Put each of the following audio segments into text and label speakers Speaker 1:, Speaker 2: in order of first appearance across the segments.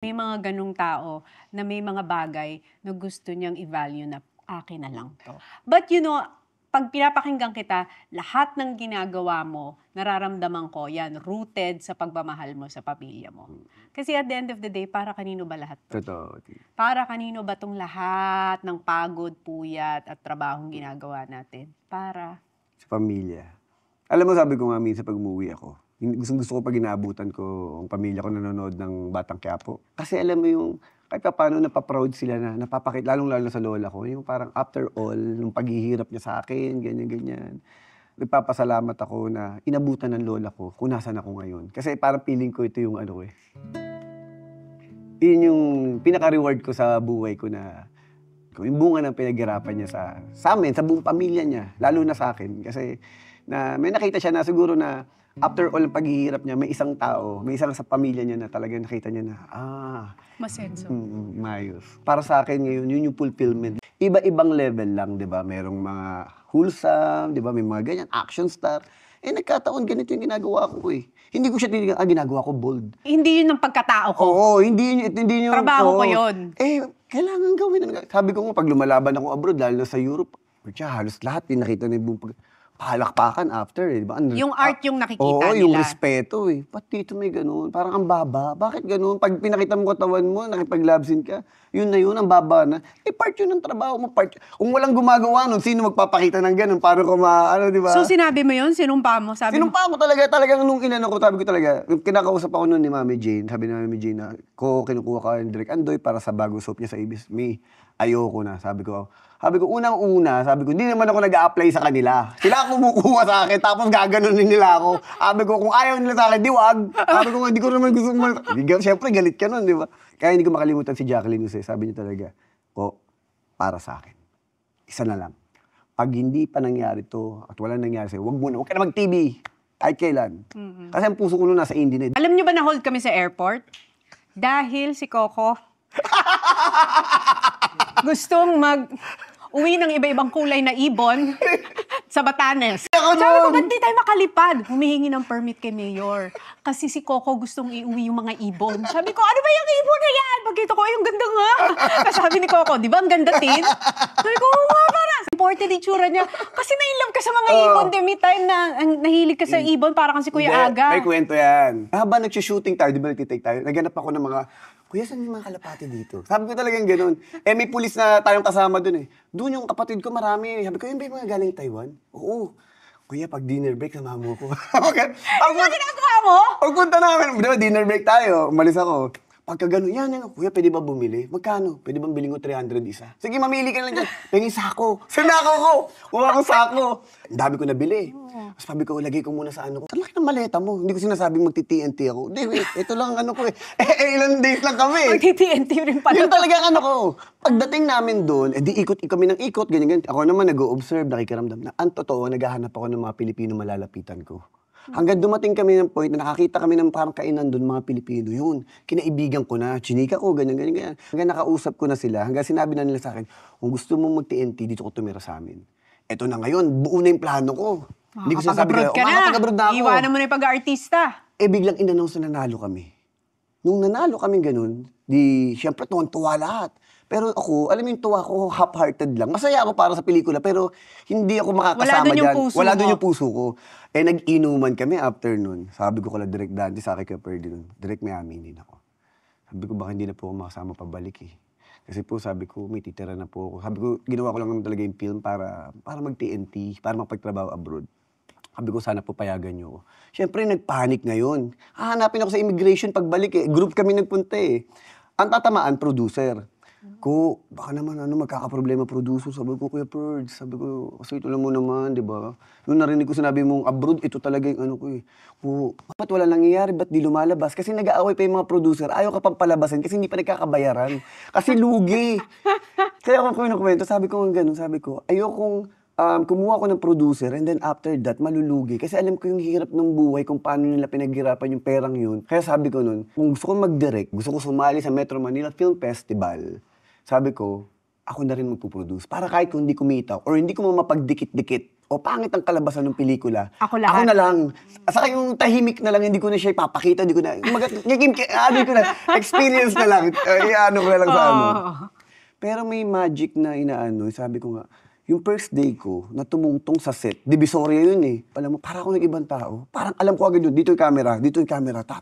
Speaker 1: May mga ganong tao na may mga bagay na gusto niyang i-value na akin na lang 'to. But 'pag pinapakinggan kita, lahat ng ginagawa mo, nararamdaman ko 'yan rooted sa pagmamahal mo sa pamilya mo. Kasi at the end of the day, para kanino ba lahat 'to?
Speaker 2: Totoo.
Speaker 1: Para kanino ba 'tong lahat ng pagod, puyat at trabahong ginagawa natin? Para
Speaker 2: Sa pamilya. Alam mo, sabi ko nga minsan 'pag umuwi ako, gustong-gusto ko 'pag inaabutan ko ang pamilya ko nanonood ng Batang Quiapo. Kasi alam mo yung kahit papaano napa-proud sila na lalong-lalo na sa lola ko, yung parang after all nung paghihirap niya sa akin, ganyan-ganyan. Nagpapasalamat ako na inabutan ng lola ko kung nasaan ako ngayon. Kasi parang feeling ko ito yung ano eh, yun yung pinaka-reward ko sa buhay ko na yung bunga ng pinaghirapan niya sa amin, sa buong pamilya niya, lalo na sa akin. Kasi na may nakita siya na siguro na after all ng paghihirap niya, may isang tao, may isang sa pamilya niya na talagang nakita niya na,
Speaker 1: masenso.
Speaker 2: maayos. Para sa akin ngayon, yun yung fulfillment. Iba-ibang level lang, di ba? Merong mga wholesome, di ba? May mga ganyan, action star. Nagkataon, ganito yung ginagawa ko eh. Hindi ko siya tinigang, ginagawa ko bold.
Speaker 1: Hindi yun ang pagkatao ko.
Speaker 2: Oo, hindi yun.
Speaker 1: Trabaho ko yun.
Speaker 2: Kailangan gawin. Sabi ko nga, pag lumalaban ako abroad, lalo na sa Europe, halos lahat, nakita na yung palakpakan after, di ba?
Speaker 1: Yung art yung nakikita
Speaker 2: Oo,
Speaker 1: nila.
Speaker 2: yung respeto eh. Ba't dito may ganun? Parang ang baba. Bakit ganun? Pag pinakita mo katawan mo, nakipag-labsin ka, yun na yun, ang baba na. Part yun ng trabaho mo. Kung walang gumagawa nun, sino magpapakita ng ganun? Paano ko di ba?
Speaker 1: So sinabi mo yun? Sinumpa mo?
Speaker 2: Sinumpa ko talagang nung inano ko, sabi ko talaga, kinakausap ako nun ni Mami Jane, sabi ni Mami Jane na, kinukuha ka ni Direk Andoy para sa bagong soap niya sa ABS. Ayoko na. Sabi ko, unang-una, hindi naman ako nag-a-apply sa kanila. Sila kumukuha sa akin, tapos gaganunin nila ako. Sabi ko, kung ayaw nila sa akin, di wag. Sabi ko, hindi ko naman gusto Siyempre, galit ka nun, di ba? Kaya hindi ko makalimutan si Jacqueline Jose. Sabi niya talaga, para sa akin, isa na lang. Pag hindi pa nangyari to, at wala nangyari sa'yo, wag ka na mag-TV. Kahit kailan. Kasi ang puso ko nun nasa India na.
Speaker 1: Alam niyo ba na-hold kami sa airport? Dahil si Coco gustong uwi ng iba-ibang kulay na ibon sa Batanes. Sabi ko, ba't di tayo makalipad? Humihingi ng permit kay Mayor. Kasi si Coco gustong iuwi yung mga ibon. Sabi ko, ano ba yung ibon na yan? Pagkita ko, yung ganda nga. Tapos sabi ni Coco, di ba ang ganda, Tin? Sabi ko, oo nga, parang imported itsura niya. Kasi na-inlove ka sa mga ibon. May time na nahilig ka sa ibon, parang si Kuya Aga.
Speaker 2: May kwento yan. Habang nag-shooting tayo, di ba nag-take tayo, naghanap ako ng mga, Kuya, saan yung mga kalapati dito? Sabi ko talagang ganun. May pulis na tayong kasama dun eh. Doon yung kapatid ko marami. Sabi ko, yung ba yung mga galing Taiwan? Oo. Kuya, pag dinner break, samahan mo ko. Okay.
Speaker 1: Ano ginagawa mo?
Speaker 2: Pagpunta namin, di ba, dinner break tayo. Umalis ako. Pagka gano'n, yan, kuya, pwede ba bumili? Magkano? Pwede bang bilhin ko 300 isa? Sige, mamili ka lang dyan. Pengin sako. Sinako ko. Kuha ko sako. Ang dami ko nabili. Tapos sabi ko, lagay ko muna sa ano ko. Ang laki ng maleta mo. Hindi ko sinasabing magti-TNT ako. Hindi, wait. Ito lang ano ko eh. Ilang days lang kami.
Speaker 1: Magti-TNT rin pala.
Speaker 2: Yun talaga ano ko. Pagdating namin doon, di ikot kami ng ikot, ganyan. Ako naman nag-o-observe, nakikiramdam na. Ang totoo, naghahanap ako ng mga Pilipino malalapitan ko. Hanggang dumating kami ng point na nakakita kami ng parang kainan doon, mga Pilipino. Yun, kinaibigan ko na, chinika ko, ganyan. Hanggang nakausap ko na sila, hanggang sinabi na nila sa akin, kung gusto mong mag-TNT, dito ko tumira sa amin. Eto na ngayon, buo na yung plano ko. Hindi ko sinasabi kayo, makakapag-abroad na ako.
Speaker 1: Iwanan mo na yung pag-artista.
Speaker 2: Biglang in-announce na nanalo kami. Nung nanalo kami ganun, siyempre tuwan-tuwa lahat. Pero ako, alam mo yung tuwa ko, half-hearted lang. Masaya ako para sa pelikula, pero hindi ako makakasama dyan. Wala doon yung puso ko. Nag-inuman kami after nun. Sabi ko kala Direk Dante, sa akin kay Perdi nun, Direk, may aminin ako. Sabi ko, baka hindi na po ako makasama pabalik eh. Kasi po, sabi ko, may titira na po ako. Sabi ko, ginawa ko lang naman talaga yung film para mag-TNT, para magpagtrabaho abroad. Sabi ko, sana po payagan niyo ako. Siyempre, nagpanik ngayon. Hahanapin ako sa immigration pagbalik eh. Group kami nagpunta eh. Ang tatamaan, producer. Baka naman magkakaproblema producer. Sabi ko, Kuya Purge, sabi ko, kasi ito lang mo naman, di ba? Nung narinig ko sinabi mong abroad, ito talaga yung ano ko eh. Ba't wala nangyayari? Ba't di lumalabas? Kasi nag-aaway pa yung mga producer. Ayaw ka pang palabasin kasi hindi pa nagkakabayaran. Kasi lugi. Kaya ako kinukwento, sabi ko ganun, sabi ko, ayokong kumuha ko ng producer and then after that, malulugi. Kasi alam ko yung hirap ng buhay kung paano nila pinaghirapan yung perang yun. Kaya sabi ko nun, kung gusto ko mag-direct, gusto ko sumali sa Metro Manila Film Festival, sabi ko, ako na rin magpuproduce. Para kahit kung hindi kumita or hindi ko mapagdikit-dikit o pangit ang kalabasan ng pelikula,
Speaker 1: Ako lahat.
Speaker 2: ako na lang. Saka yung tahimik na lang, hindi ko na siya ipapakita, hindi ko na, experience na lang, ano ko na lang sa ano. Pero may magic na inaano, sabi ko nga, yung first day ko, na tumungtong sa set, Divisoria yun eh. Alam mo, parang ako ng ibang tao. Parang alam ko agad yun, dito yung camera, ta.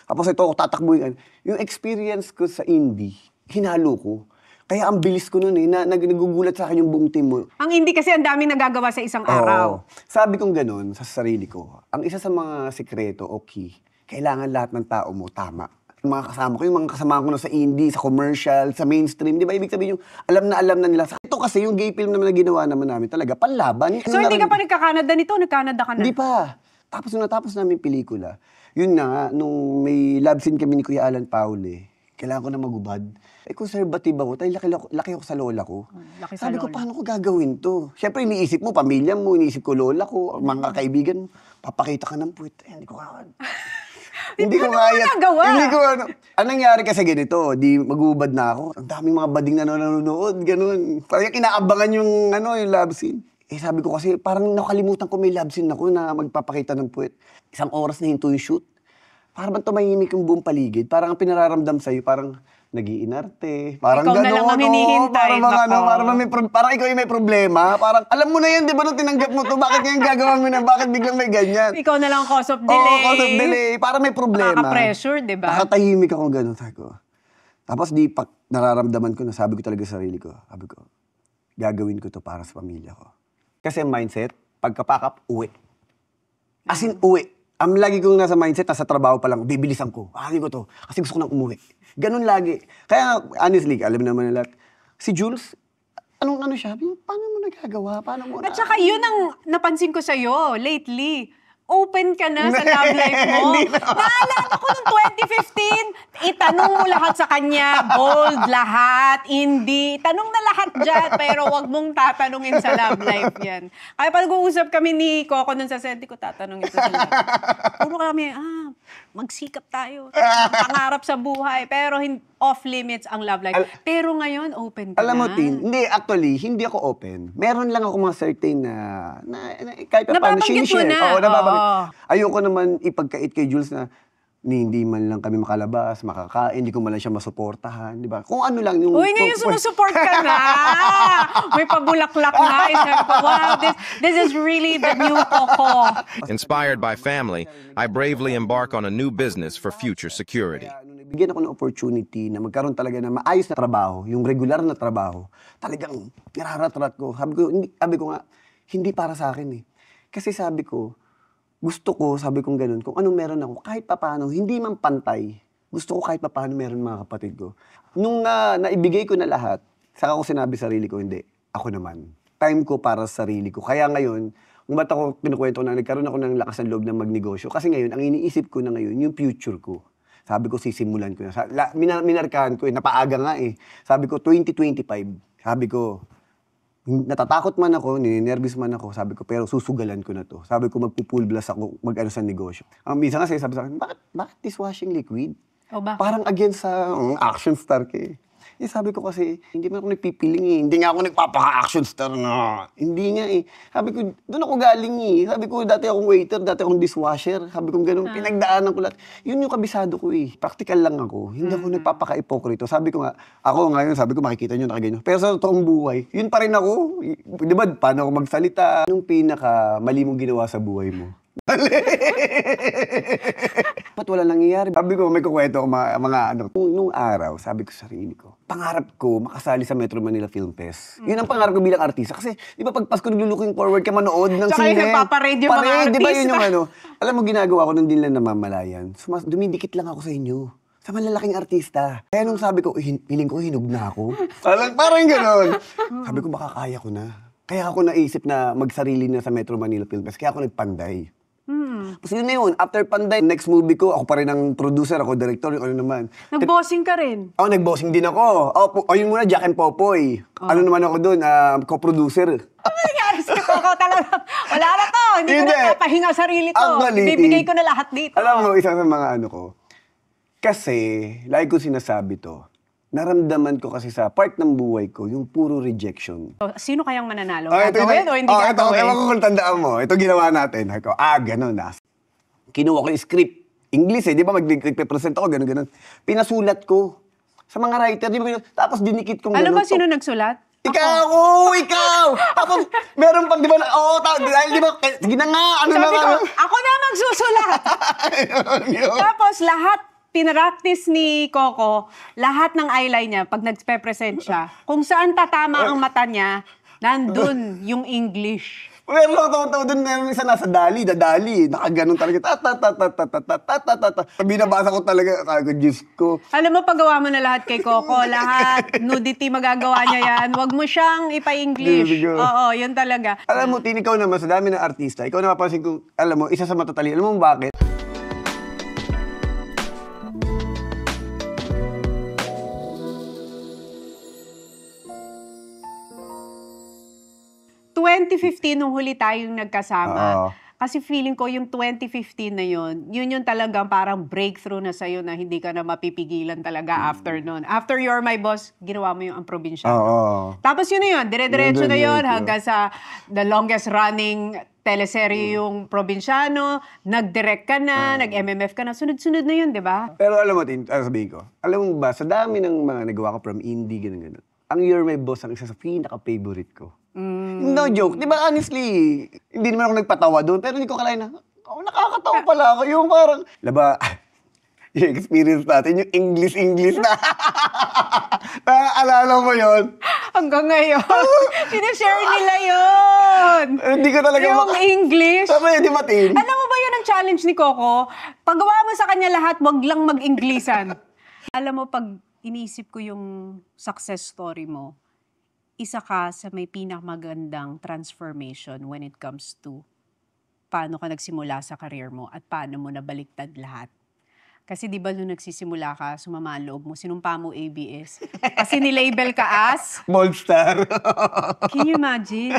Speaker 2: Tapos ito ako tatakbuhin. Yung experience ko sa indie, hinalo ko. Kaya ang bilis ko nun eh, nagugulat sa akin yung buong team mo.
Speaker 1: Ang hindi kasi ang daming nagagawa sa isang araw.
Speaker 2: Sabi kong ganun sa sarili ko, ang isa sa mga sikreto o key, kailangan lahat ng tao mo tama. Yung mga kasama ko, yung mga kasama ko na sa indie, sa commercial, sa mainstream, di ba? Ibig sabihin yung alam na nila. Ito kasi yung gay film naman na ginawa naman namin talaga, panlaban.
Speaker 1: So hindi ka pa nagka-Canada nito? Nag-Canada ka na?
Speaker 2: Hindi pa. Tapos nung natapos namin pelikula, yun na nga, nung may love scene kami ni Kuya Alan Paule, kailangan ko na magubad. Conservative ako, tayo laki ako sa lola ko.
Speaker 1: Laki sa
Speaker 2: Sabi ko,
Speaker 1: lola.
Speaker 2: paano ko gagawin to? Siyempre, iniisip mo, pamilya mo, iniisip ko lola ko, mga kaibigan mo, papakita ka ng puwet. Hindi ko kaya. Hindi ko kaya.
Speaker 1: nagawa?
Speaker 2: Hindi ko ano. Anong nangyari kasi ganito, di magubad na ako. Ang daming mga bading na nanonood, ganun. Parang inaabangan yung, yung love scene. Sabi ko kasi, parang nakalimutan ko may love scene ako na magpapakita ng puwet. Isang oras na hinto yung shoot. Parang bang tumahimik yung buong paligid. Parang ang pinararamdam sa'yo, parang nag-iinarte. Parang
Speaker 1: Ikaw na
Speaker 2: gano'n.
Speaker 1: lang ang hinihintay,
Speaker 2: Parang ikaw yung may problema. Parang, alam mo na yan, di ba, nung tinanggap mo to, bakit ngayon gagawa mo na, bakit biglang may ganyan?
Speaker 1: Ikaw na lang cause of delay.
Speaker 2: Oo, cause of delay. Parang may problema.
Speaker 1: Nakaka-pressure, di ba?
Speaker 2: Nakatahimik ako gano'n, sabi ko. Tapos di pa nararamdaman ko na, sabi ko talaga sa sarili ko, sabi ko, gagawin ko to para sa pamilya ko. Kasi ang mindset, pagkapakap, uwi. As in, uwi. Ang lagi kong nasa mindset, nasa trabaho pa lang, bibilisan ko. Hindi ko to. Kasi gusto ko nang umuwi. Ganun lagi. Kaya, honestly, alam naman na lahat. Si Jules, ano siya? Paano mo nagagawa? Paano mo
Speaker 1: At saka yun ang napansin ko sa'yo lately. Open ka na sa love life mo. Naalala ko noong 2015, itanong mo lahat sa kanya, bold lahat, indie, tanong na lahat dyan, pero wag mong tatanungin sa love life yan. Kaya pag uusap kami ni Coco nun sa set, di ko tatanungin ito sa love life. Puro kami, magsikap tayo, pangarap sa buhay, pero off limits ang love life. Pero ngayon, open ka
Speaker 2: Alam mo,
Speaker 1: na.
Speaker 2: Tin, hindi ako open. Meron lang ako mga certain na kahit pa paano,
Speaker 1: Nababanggit mo na.
Speaker 2: Oo, nababanggit.
Speaker 1: Oo.
Speaker 2: Ayoko naman ipagkait kay Jules na hindi man lang kami makalabas, makakain, hindi ko man lang siya masuportahan, di ba? Kung ano lang yung...
Speaker 1: Uy, ngayon sumusupport ka na. May pabulaklak na. Sabi ko, wow, this is really the new Coco.
Speaker 3: Inspired by family, I bravely embark on a new business for future security.
Speaker 2: Bigyan ako ng opportunity na magkaroon talaga ng maayos na trabaho, yung regular na trabaho, talagang niraratrat ko. Sabi ko nga, hindi para sa akin eh. Kasi sabi ko, gusto ko, sabi kong ganun, kung anong meron ako, kahit papaano, hindi man pantay, gusto ko kahit papaano meron mga kapatid ko. Nung naibigay ko na lahat, saka ko sinabi sarili ko, hindi, ako naman. Time ko para sa sarili ko. Kaya ngayon, kung ba't ako pinukwento na nagkaroon ako ng lakas ng loob ng magnegosyo, kasi ngayon, ang iniisip ko na ngayon, yung future ko. Sabi ko, sisimulan ko na. Minarkahan ko, napaaga nga eh. Sabi ko, 2025. Sabi ko, natatakot man ako, ninervous man ako, sabi ko, pero susugalan ko na to. Sabi ko, magpo-full blast ako, mag-ano sa negosyo. Ang minsan kasi sabi sa akin, bakit dishwashing liquid?
Speaker 1: O ba?
Speaker 2: Parang against sa action star ka eh. Sabi ko kasi, hindi man ako nagpipiling eh. Hindi nga ako nagpapaka-action star na. Hindi nga eh. Sabi ko, doon ako galing eh. Sabi ko, dati akong waiter, dati akong dishwasher. Sabi ko, ganun, pinagdaanan ko lahat. Yun yung kabisado ko eh. Practical lang ako. Hindi ako nagpapaka-ipokrito. Sabi ko nga, ako ngayon, sabi ko, makikita nyo nakaganyan. Pero sa totoong buhay, yun pa rin ako. Di ba, paano ako magsalita? Anong pinaka-mali mong ginawa sa buhay mo? Ba't wala nangyayari? Sabi ko, may kukwento ko mga nung araw, sabi ko sa sarili ko, pangarap ko makasali sa Metro Manila Film Fest. Yun ang pangarap ko bilang artista. Kasi, di ba, pag Pasko naglulooking forward ka manood ng
Speaker 1: Tsaka
Speaker 2: sine.
Speaker 1: yung nagpaparade yung mga
Speaker 2: Di ba yun
Speaker 1: artista?
Speaker 2: yung alam mo, ginagawa ko nung din lang namamalayan. Dumidikit lang ako sa inyo. Sa malalaking artista. Kaya nung sabi ko, piling ko hinog na ako. Parang gano'n. Sabi ko, baka kaya ko na. Kaya ako naisip na magsarili na sa Metro Manila Film Fest. Kaya ako nagpanday. Tapos yun na yun, after Panday, next movie ko, ako pa rin ang producer, ako director, yung ano naman.
Speaker 1: Nag-bossing ka rin.
Speaker 2: Nag-bossing din ako. Yun muna, Jack and Popoy. Ano naman ako doon, co-producer.
Speaker 1: Ano nangyari sa Coco talaga? Wala na to. Hindi ko na papahinga sarili to.
Speaker 2: Actually,
Speaker 1: Bibigay ko na lahat dito.
Speaker 2: Alam mo, isa sa mga ano ko, kasi, lagi ko sinasabi to, naramdaman ko kasi sa part ng buhay ko, yung puro rejection.
Speaker 1: So, sino kayang mananalo?
Speaker 2: Ito
Speaker 1: Gagawin o hindi
Speaker 2: ito,
Speaker 1: gagawin?
Speaker 2: ewan ko kung tandaan mo. Ito ginawa natin. Ako, ganun na. Kinuha ko yung script. English di ba? Magpe-present ako, ganun. Pinasulat ko. Sa mga writer, di ba? Tapos dinikit kong
Speaker 1: Ano
Speaker 2: ganun.
Speaker 1: ba, sino nagsulat?
Speaker 2: Ikaw! Ikaw! Tapos, meron pang, di ba, dahil di ba, sige na nga, ano
Speaker 1: Sabi
Speaker 2: na
Speaker 1: ko, ako na magsusulat.
Speaker 2: yun.
Speaker 1: Tapos lahat, pinractice ni Coco, lahat ng eyeline niya, pag nagpe-present siya, kung saan tatama ang mata niya, nandun yung English.
Speaker 2: Meron ako tawa-tawa doon, meron isa nasa dadali. Nakaganon talaga. Binabasa ko talaga. Sabi ko, Diyos ko.
Speaker 1: Alam mo, paggawa mo na lahat kay Coco, lahat, nudity magagawa niya yan, wag mo siyang ipa-English.
Speaker 2: Diyos ko.
Speaker 1: Oo, yun talaga.
Speaker 2: Alam mo, Tin, ikaw naman, sa dami ng artista, ikaw napapansin ko, alam mo, isa sa matatali. Alam mo bakit?
Speaker 1: Noong 2015 nung huli tayong nagkasama.
Speaker 2: Oo.
Speaker 1: Kasi feeling ko yung 2015 na yun yung talagang parang breakthrough na sa'yo na hindi ka na mapipigilan talaga after nun. After You're My Boss, ginawa mo yung Ang Probinsyano.
Speaker 2: Oo.
Speaker 1: Tapos yun na yun, dire-diretso na yun
Speaker 2: Dire-diretso.
Speaker 1: hanggang sa the longest running teleserye yung Probinsyano, nag-direct ka na, nag-MMF ka na, sunod-sunod na yun, di ba?
Speaker 2: Pero alam mo, Tin, sabihin ko, alam mo ba, sa dami ng mga nagawa ko from indie, ganun. Ang You're My Boss ang isa sa pinaka-favorite ko. No joke. Di ba, honestly, hindi naman ako nagpatawa doon, pero hindi ko kalain na, nakakatawa pala ako. Yung parang, laba, yung experience natin, yung English na. Naaalala mo yun?
Speaker 1: Hanggang ngayon, sinashare nila yun.
Speaker 2: Hindi ko talaga
Speaker 1: Yung English.
Speaker 2: Sabi, di ba, Tin?
Speaker 1: Alam mo ba yun ang challenge ni Coco? Paggawa mo sa kanya lahat, wag lang mag-Inglesan. Alam mo, pag iniisip ko yung success story mo, isa ka sa may pinakamagandang transformation when it comes to paano ka nagsimula sa career mo at paano mo nabaliktad lahat. Kasi di ba nung nagsisimula ka, sumama ang loob mo, sinumpa mo ABS. Kasi nilabel ka as,
Speaker 2: Bold star.
Speaker 1: can you imagine?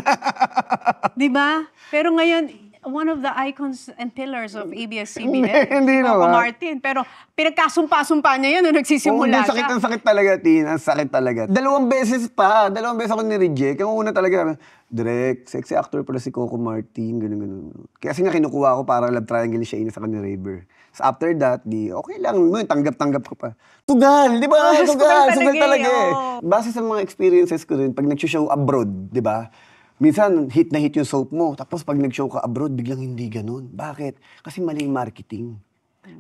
Speaker 1: Di ba? Pero ngayon, one of the icons and pillars of ABS-CBN,
Speaker 2: Hindi
Speaker 1: Coco
Speaker 2: naman.
Speaker 1: Martin. Pero pinagkasumpa-sumpa niya yan nung nagsisimula
Speaker 2: Ang
Speaker 1: siya.
Speaker 2: sakit talaga, Tin. Ang sakit talaga. Dalawang beses ako ni-reject. Ang una talaga, direct, sexy actor pala si Coco Martin, ganun. Kasi nga kinukuha ko para love triangle siya sa ni Raver. So after that, okay lang, tanggap-tanggap ko pa. Tugal, di ba?
Speaker 1: Sugal
Speaker 2: Sugal talaga eh.
Speaker 1: oo.
Speaker 2: Base sa mga experiences ko rin, pag nag-show abroad, di ba? Minsan, hit na hit yung soap mo. Tapos pag nag-show ka abroad, biglang hindi ganun. Bakit? Kasi mali yung marketing.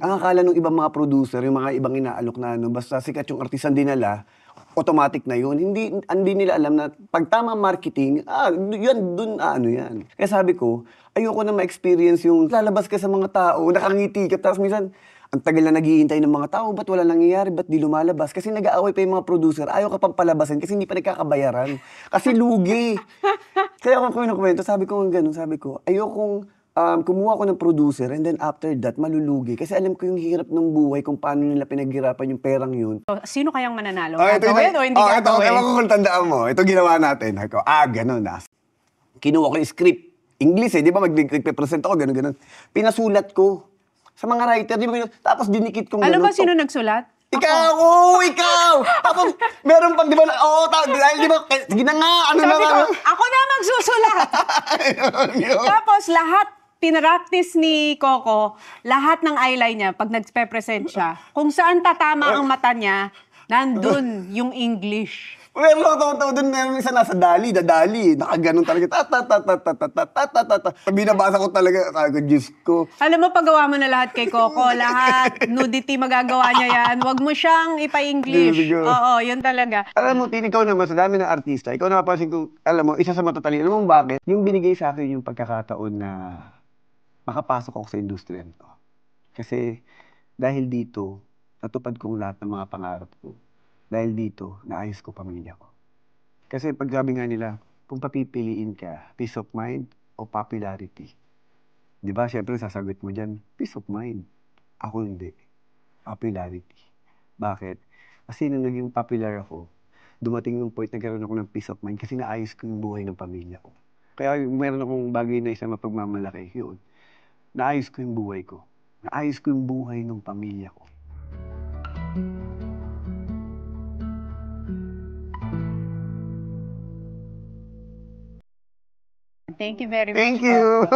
Speaker 2: Ang akala ng ibang mga producer, yung mga ibang inaalok na basta sikat yung artisan dinala, automatic na yun. Hindi nila alam na pag tama marketing, yan. Kaya sabi ko, ayoko na ma-experience yung lalabas ka sa mga tao, nakangiti ka, tapos minsan, ang tagal na naghihintay ng mga tao, ba't wala nangyayari, ba't di lumalabas? Kasi nag-aaway pa yung mga producer, ayaw ka pang palabasin kasi hindi pa nagkakabayaran. Kasi lugi. Kaya ako kinukwento, sabi ko nga ganun, sabi ko, ayokong kumuha ko ng producer and then after that, malulugi. Kasi alam ko yung hirap ng buhay, kung paano nila pinaghirapan yung perang yun.
Speaker 1: So, sino kayang mananalo?
Speaker 2: Ito
Speaker 1: Gagawin o hindi gagawin?
Speaker 2: Ewan ko kung tandaan mo. Ito ginawa natin. Ako, ganun na. Kinuha ko yung script. English di ba? Magpe-present ako, ganun. Pinasulat ko. Sa mga writer, di ba? Tapos dinikit kong
Speaker 1: Alam
Speaker 2: ganun.
Speaker 1: ba sino nagsulat?
Speaker 2: Ikaw! Ikaw! Tapos, meron pang, di ba? Dahil di ba? Sige na nga, ano
Speaker 1: Sabi
Speaker 2: na
Speaker 1: ko,
Speaker 2: nga.
Speaker 1: ako na magsusulat.
Speaker 2: Yun.
Speaker 1: Tapos lahat, pinractice ni Coco, lahat ng eyeline niya, pag nagpe-present siya, kung saan tatama ang mata niya, nandun yung English.
Speaker 2: Meron ako tawa doon, meron isa nasa dadali. Nakaganon talaga. Binabasa ko talaga. Sabi ko, Diyos ko.
Speaker 1: Alam mo, paggawa mo na lahat kay Coco, lahat, nudity magagawa niya yan, wag mo siyang ipa-English.
Speaker 2: There we go.
Speaker 1: Oo, yun talaga.
Speaker 2: Alam mo, Tin, ikaw naman, sa dami ng artista, ikaw napapansin ko, alam mo, isa sa matatali. Alam mo bakit? Yung binigay sa akin yung pagkakataon na makapasok ako sa industriya nito. Kasi dahil dito, natupad kong lahat ng mga pangarap ko. Dahil dito, naayos ko pamilya ko. Kasi pag sabi nga nila, kung papipiliin ka, peace of mind o popularity. Di ba? Siyempre, sasagot mo dyan, peace of mind. Ako hindi. Popularity. Bakit? Kasi nung naging popular ako, dumating yung point na nagkaroon ako ng peace of mind kasi naayos ko yung buhay ng pamilya ko. Kaya meron akong bagay na isa mapagmamalaki. Yun. Naayos ko yung buhay ko. Naayos ko yung buhay ng pamilya ko.
Speaker 1: Thank you very much.
Speaker 2: Thank you.